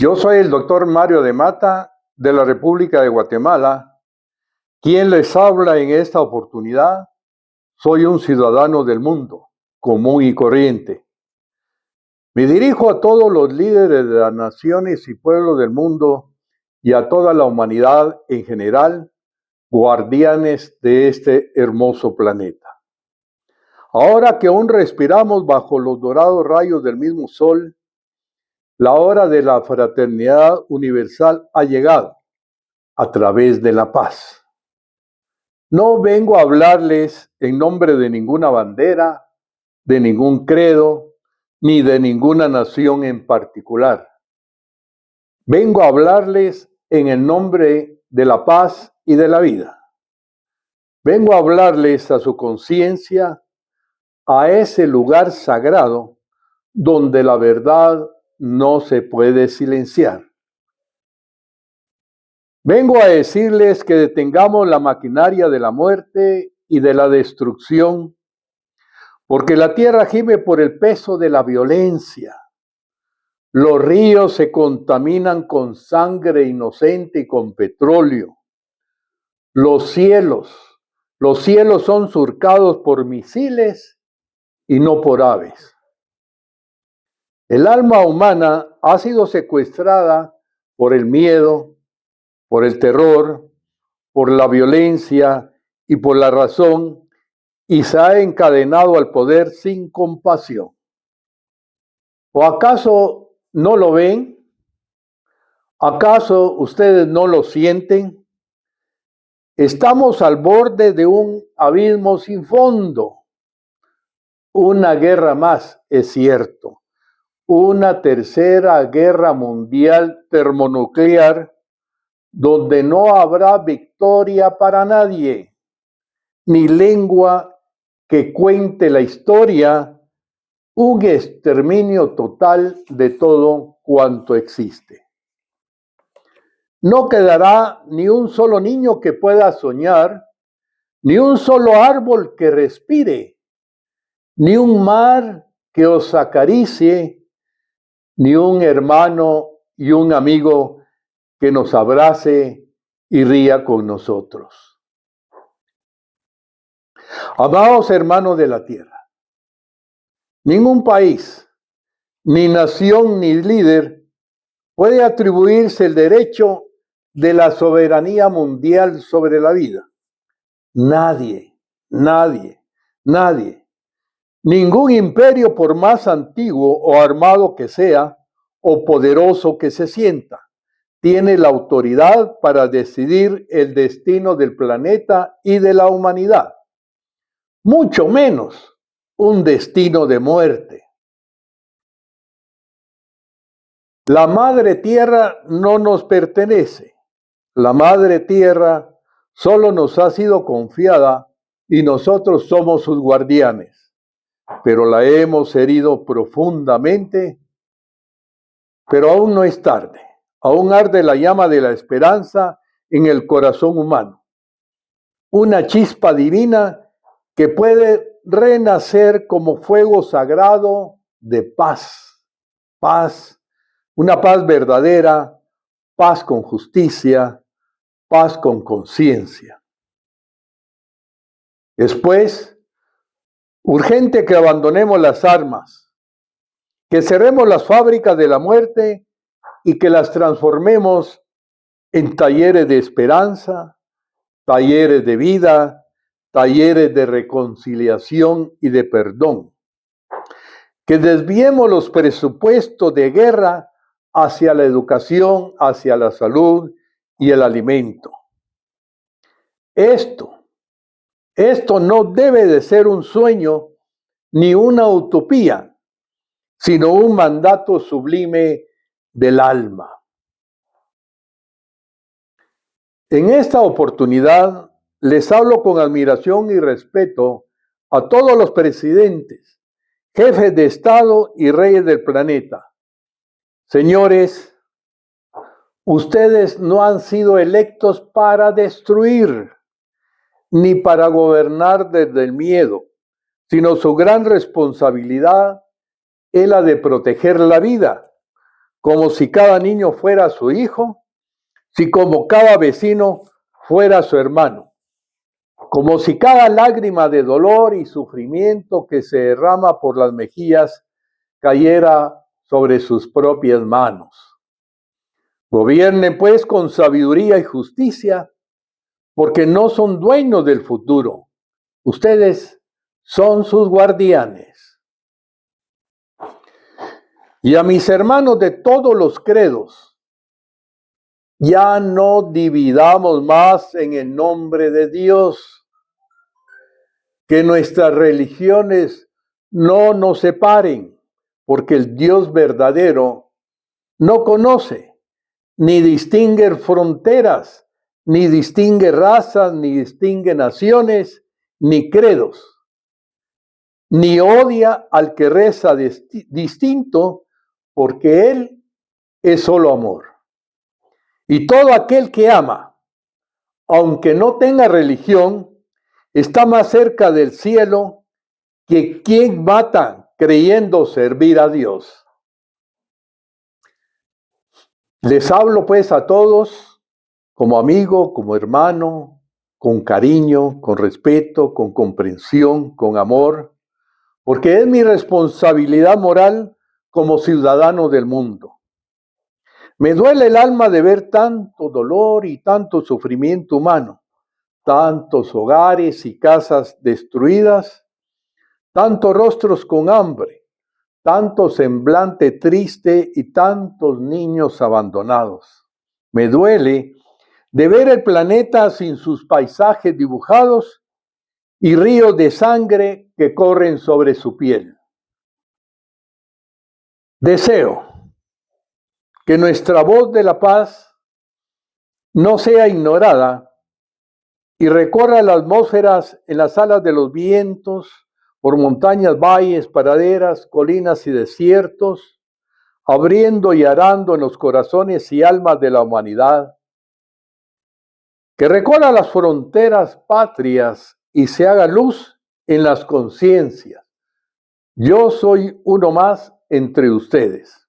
Yo soy el doctor Mario de Mata, de la República de Guatemala. Quien les habla en esta oportunidad, soy un ciudadano del mundo, común y corriente. Me dirijo a todos los líderes de las naciones y pueblos del mundo y a toda la humanidad en general, guardianes de este hermoso planeta. Ahora que aún respiramos bajo los dorados rayos del mismo sol, la hora de la fraternidad universal ha llegado a través de la paz. No vengo a hablarles en nombre de ninguna bandera, de ningún credo, ni de ninguna nación en particular. Vengo a hablarles en el nombre de la paz y de la vida. Vengo a hablarles a su conciencia, a ese lugar sagrado donde la verdad no se puede silenciar. Vengo a decirles que detengamos la maquinaria de la muerte y de la destrucción, porque la tierra gime por el peso de la violencia. Los ríos se contaminan con sangre inocente y con petróleo. Los cielos son surcados por misiles y no por aves. El alma humana ha sido secuestrada por el miedo, por el terror, por la violencia y por la razón, y se ha encadenado al poder sin compasión. ¿O acaso no lo ven? ¿Acaso ustedes no lo sienten? Estamos al borde de un abismo sin fondo. Una guerra más, es cierto. Una tercera guerra mundial termonuclear donde no habrá victoria para nadie, ni lengua que cuente la historia, un exterminio total de todo cuanto existe. No quedará ni un solo niño que pueda soñar, ni un solo árbol que respire, ni un mar que os acaricie, ni un hermano y un amigo que nos abrace y ría con nosotros. Amados hermanos de la tierra, ningún país, ni nación, ni líder puede atribuirse el derecho de la soberanía mundial sobre la vida. Nadie. Ningún imperio, por más antiguo o armado que sea, o poderoso que se sienta, tiene la autoridad para decidir el destino del planeta y de la humanidad, mucho menos un destino de muerte. La madre tierra no nos pertenece. La madre tierra solo nos ha sido confiada y nosotros somos sus guardianes, pero la hemos herido profundamente. Pero aún no es tarde. Aún arde la llama de la esperanza en el corazón humano. Una chispa divina que puede renacer como fuego sagrado de paz. Paz, una paz verdadera, paz con justicia, paz con conciencia. Después, urgente que abandonemos las armas, que cerremos las fábricas de la muerte y que las transformemos en talleres de esperanza, talleres de vida, talleres de reconciliación y de perdón. Que desviemos los presupuestos de guerra hacia la educación, hacia la salud y el alimento. Esto no debe de ser un sueño ni una utopía, sino un mandato sublime del alma. En esta oportunidad les hablo con admiración y respeto a todos los presidentes, jefes de Estado y reyes del planeta. Señores, ustedes no han sido electos para destruir, ni para gobernar desde el miedo, sino su gran responsabilidad es la de proteger la vida, como si cada niño fuera su hijo, si como cada vecino fuera su hermano, como si cada lágrima de dolor y sufrimiento que se derrama por las mejillas cayera sobre sus propias manos. Gobiernen pues con sabiduría y justicia, porque no son dueños del futuro. Ustedes son sus guardianes. Y a mis hermanos de todos los credos, ya no dividamos más en el nombre de Dios, que nuestras religiones no nos separen, porque el Dios verdadero no conoce, ni distingue fronteras, ni distingue razas, ni distingue naciones, ni credos, ni odia al que reza distinto, porque Él es solo amor. Y todo aquel que ama, aunque no tenga religión, está más cerca del cielo que quien mata creyendo servir a Dios. Les hablo pues a todos como amigo, como hermano, con cariño, con respeto, con comprensión, con amor, porque es mi responsabilidad moral como ciudadano del mundo. Me duele el alma de ver tanto dolor y tanto sufrimiento humano, tantos hogares y casas destruidas, tantos rostros con hambre, tanto semblante triste y tantos niños abandonados. Me duele de ver el planeta sin sus paisajes dibujados y ríos de sangre que corren sobre su piel. Deseo que nuestra voz de la paz no sea ignorada y recorra las atmósferas en las alas de los vientos, por montañas, valles, praderas, colinas y desiertos, abriendo y arando en los corazones y almas de la humanidad, que recorra las fronteras patrias y se haga luz en las conciencias. Yo soy uno más entre ustedes.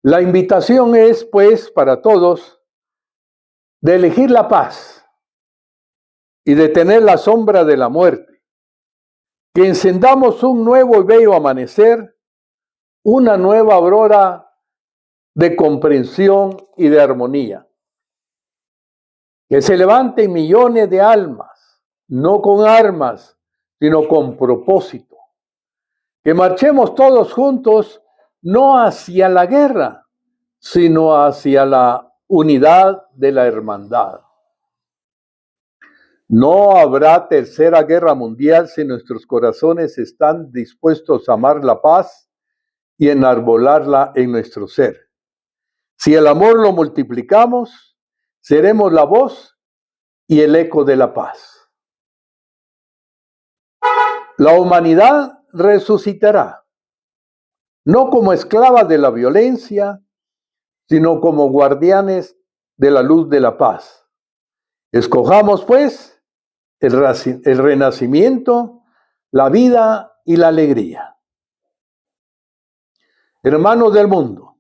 La invitación es, pues, para todos, de elegir la paz y de tener la sombra de la muerte, que encendamos un nuevo y bello amanecer, una nueva aurora de comprensión y de armonía. Que se levanten millones de almas, no con armas, sino con propósito. Que marchemos todos juntos, no hacia la guerra, sino hacia la unidad de la hermandad. No habrá tercera guerra mundial si nuestros corazones están dispuestos a amar la paz y enarbolarla en nuestro ser. Si el amor lo multiplicamos, seremos la voz y el eco de la paz. La humanidad resucitará, no como esclavas de la violencia, sino como guardianes de la luz de la paz. Escojamos, pues, el renacimiento, la vida y la alegría. Hermanos del mundo,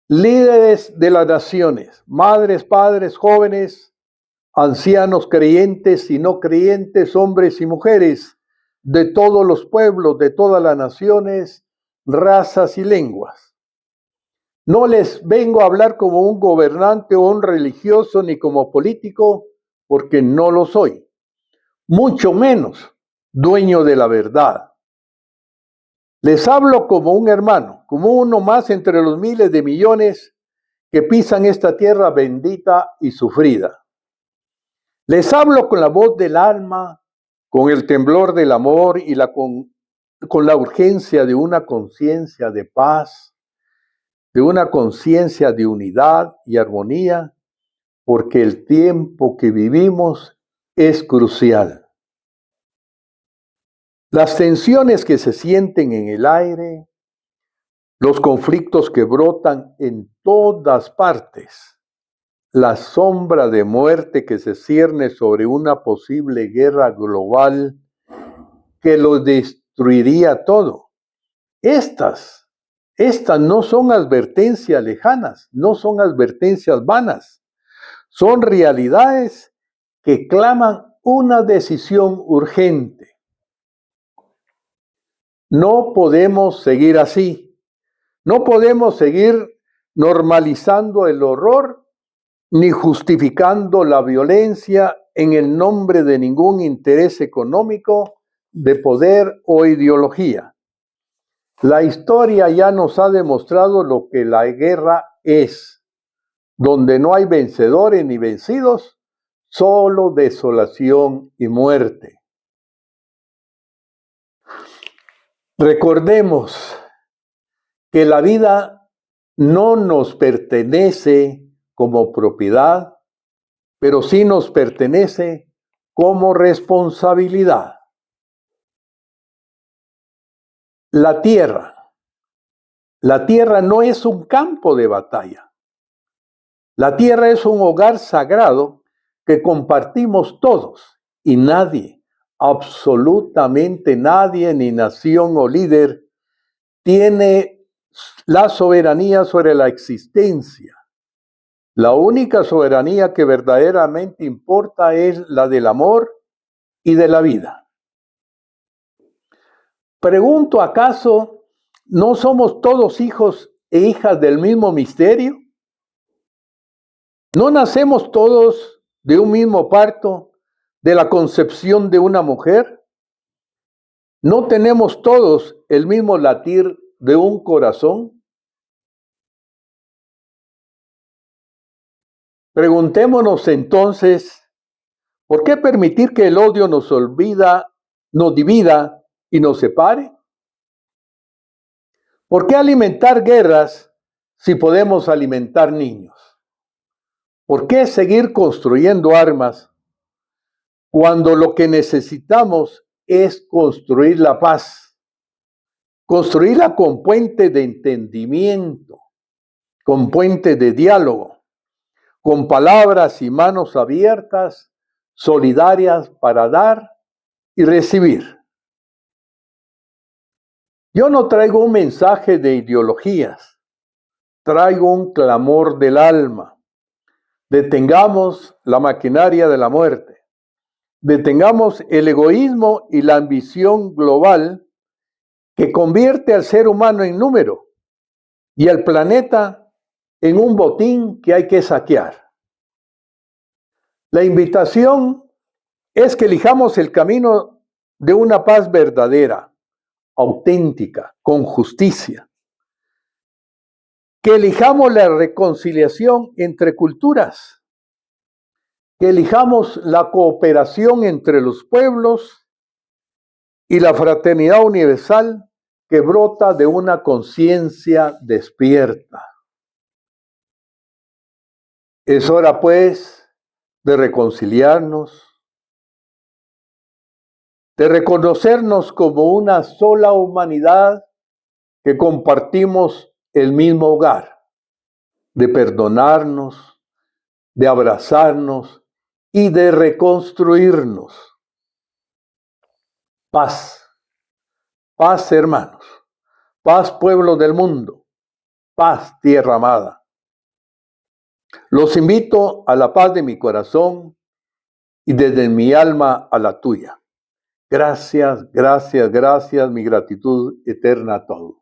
líderes de las naciones, madres, padres, jóvenes, ancianos, creyentes y no creyentes, hombres y mujeres, de todos los pueblos, de todas las naciones, razas y lenguas. No les vengo a hablar como un gobernante o un religioso ni como político, porque no lo soy, mucho menos dueño de la verdad. Les hablo como un hermano, como uno más entre los miles de millones que pisan esta tierra bendita y sufrida. Les hablo con la voz del alma, con el temblor del amor y con la urgencia de una conciencia de paz, de una conciencia de unidad y armonía, porque el tiempo que vivimos es crucial. Las tensiones que se sienten en el aire, los conflictos que brotan en todas partes, la sombra de muerte que se cierne sobre una posible guerra global que lo destruiría todo. Estas Estas no son advertencias lejanas, no son advertencias vanas, son realidades que claman una decisión urgente. No podemos seguir así, no podemos seguir normalizando el horror ni justificando la violencia en el nombre de ningún interés económico, de poder o ideología. La historia ya nos ha demostrado lo que la guerra es, donde no hay vencedores ni vencidos, solo desolación y muerte. Recordemos que la vida no nos pertenece como propiedad, pero sí nos pertenece como responsabilidad. La tierra no es un campo de batalla. La tierra es un hogar sagrado que compartimos todos y nadie, absolutamente nadie, ni nación o líder, tiene la soberanía sobre la existencia. La única soberanía que verdaderamente importa es la del amor y de la vida. Pregunto, ¿acaso no somos todos hijos e hijas del mismo misterio? ¿No nacemos todos de un mismo parto, de la concepción de una mujer? ¿No tenemos todos el mismo latir de un corazón? Preguntémonos entonces, ¿por qué permitir que el odio nos divida y nos separe? ¿Por qué alimentar guerras si podemos alimentar niños? ¿Por qué seguir construyendo armas cuando lo que necesitamos es construir la paz? Construirla con puentes de entendimiento, con puentes de diálogo, con palabras y manos abiertas, solidarias para dar y recibir. Yo no traigo un mensaje de ideologías, traigo un clamor del alma. Detengamos la maquinaria de la muerte. Detengamos el egoísmo y la ambición global que convierte al ser humano en número y al planeta en un botín que hay que saquear. La invitación es que elijamos el camino de una paz verdadera, auténtica, con justicia. Que elijamos la reconciliación entre culturas. Que elijamos la cooperación entre los pueblos y la fraternidad universal que brota de una conciencia despierta. Es hora, pues, de reconciliarnos, de reconocernos como una sola humanidad que compartimos el mismo hogar, de perdonarnos, de abrazarnos y de reconstruirnos. Paz, paz hermanos, paz pueblo del mundo, paz tierra amada. Los invito a la paz de mi corazón y desde mi alma a la tuya. Gracias, gracias, gracias, mi gratitud eterna a todos.